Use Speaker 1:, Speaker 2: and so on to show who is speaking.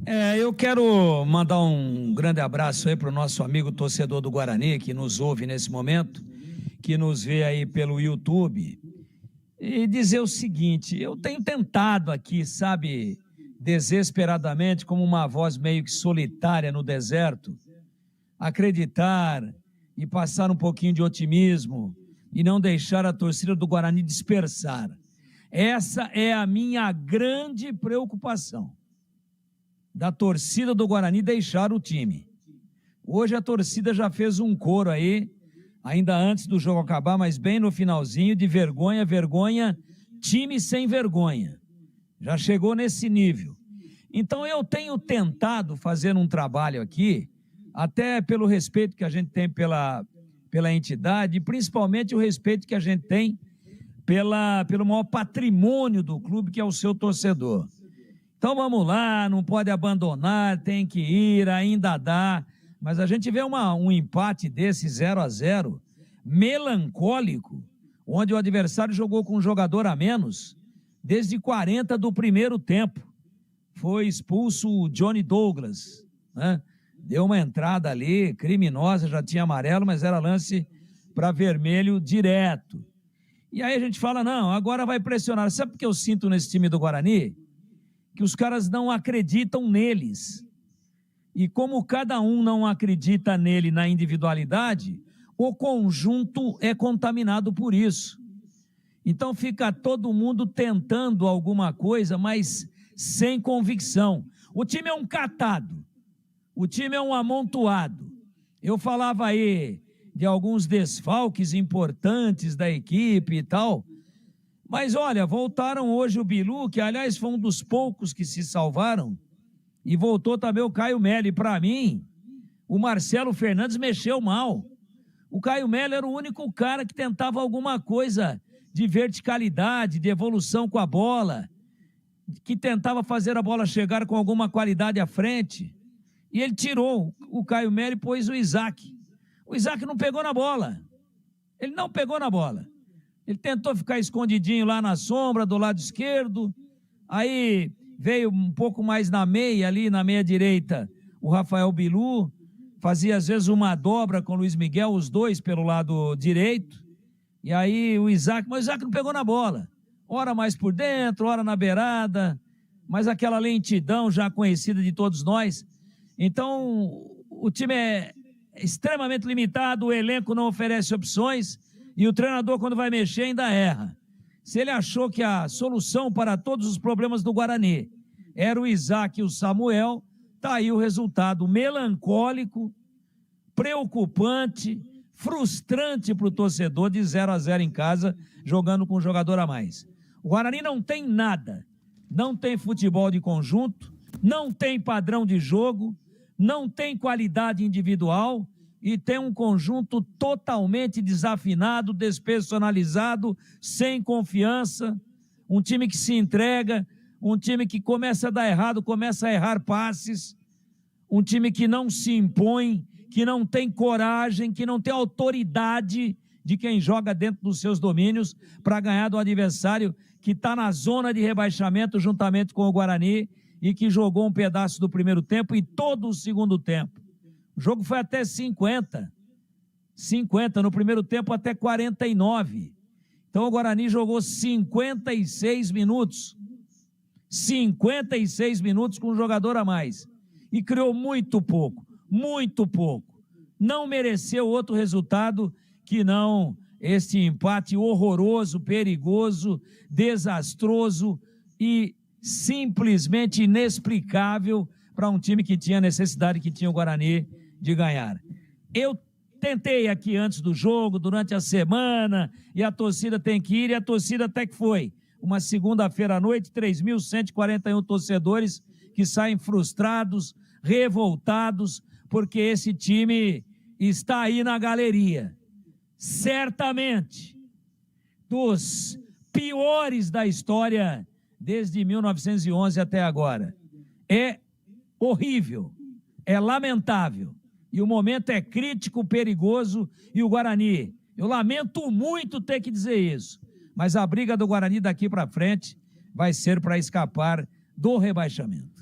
Speaker 1: Eu quero mandar um grande abraço aí para o nosso amigo torcedor do Guarani, que nos ouve nesse momento, que nos vê aí pelo YouTube, e dizer o seguinte: eu tenho tentado aqui, sabe, desesperadamente, como uma voz meio que solitária no deserto, acreditar e passar um pouquinho de otimismo e não deixar a torcida do Guarani dispersar. Essa é a minha grande preocupação, da torcida do Guarani deixar o time. Hoje a torcida já fez um coro aí, ainda antes do jogo acabar, mas bem no finalzinho, de vergonha, vergonha, time sem vergonha. Já chegou nesse nível. Então eu tenho tentado fazer um trabalho aqui, até pelo respeito que a gente tem pela entidade, e principalmente o respeito que a gente tem pelo maior patrimônio do clube, que é o seu torcedor. Então vamos lá, não pode abandonar, tem que ir, ainda dá. Mas a gente vê um empate desse 0-0, melancólico, onde o adversário jogou com um jogador a menos, desde 40 do primeiro tempo. Foi expulso o Johnny Douglas, né? Deu uma entrada ali, criminosa, já tinha amarelo, mas era lance para vermelho direto. E aí a gente fala, não, agora vai pressionar. Sabe o que eu sinto nesse time do Guarani? Que os caras não acreditam neles. E como cada um não acredita nele na individualidade, o conjunto é contaminado por isso. Então fica todo mundo tentando alguma coisa, mas sem convicção. O time é um catado, o time é um amontoado. Eu falava aí de alguns desfalques importantes da equipe e tal, mas olha, voltaram hoje o Bilu, que aliás foi um dos poucos que se salvaram, e voltou também o Caio Melo. E para mim, o Marcelo Fernandes mexeu mal. O Caio Melo era o único cara que tentava alguma coisa de verticalidade, de evolução com a bola, que tentava fazer a bola chegar com alguma qualidade à frente. E ele tirou o Caio Melo e pôs o Isaac. O Isaac não pegou na bola. Ele não pegou na bola. Ele tentou ficar escondidinho lá na sombra, do lado esquerdo. Aí veio um pouco mais na meia, ali na meia direita, o Rafael Bilu. Fazia às vezes uma dobra com o Luiz Miguel, os dois pelo lado direito. E aí o Isaac, mas o Isaac não pegou na bola. Ora mais por dentro, ora na beirada. Mas aquela lentidão já conhecida de todos nós. Então o time é extremamente limitado, o elenco não oferece opções e o treinador, quando vai mexer, ainda erra. Se ele achou que a solução para todos os problemas do Guarani era o Isaac e o Samuel, está aí o resultado melancólico, preocupante, frustrante para o torcedor, de 0-0 em casa, jogando com um jogador a mais. O Guarani não tem nada, não tem futebol de conjunto, não tem padrão de jogo, não tem qualidade individual e tem um conjunto totalmente desafinado, despersonalizado, sem confiança, um time que se entrega, um time que começa a dar errado, começa a errar passes, um time que não se impõe, que não tem coragem, que não tem autoridade de quem joga dentro dos seus domínios para ganhar do adversário que está na zona de rebaixamento juntamente com o Guarani e que jogou um pedaço do primeiro tempo e todo o segundo tempo. O jogo foi até 50, no primeiro tempo até 49. Então o Guarani jogou 56 minutos. 56 minutos com um jogador a mais. E criou muito pouco, muito pouco. Não mereceu outro resultado que não este empate horroroso, perigoso, desastroso e simplesmente inexplicável para um time que tinha necessidade, que tinha o Guarani, de ganhar. Eu tentei aqui antes do jogo, durante a semana, e a torcida tem que ir, e a torcida até que foi. Uma segunda-feira à noite, 3.141 torcedores que saem frustrados, revoltados, porque esse time está aí na galeria. Certamente, dos piores da história desde 1911 até agora. É horrível, é lamentável, e o momento é crítico, perigoso, e o Guarani, eu lamento muito ter que dizer isso, mas a briga do Guarani daqui para frente vai ser para escapar do rebaixamento.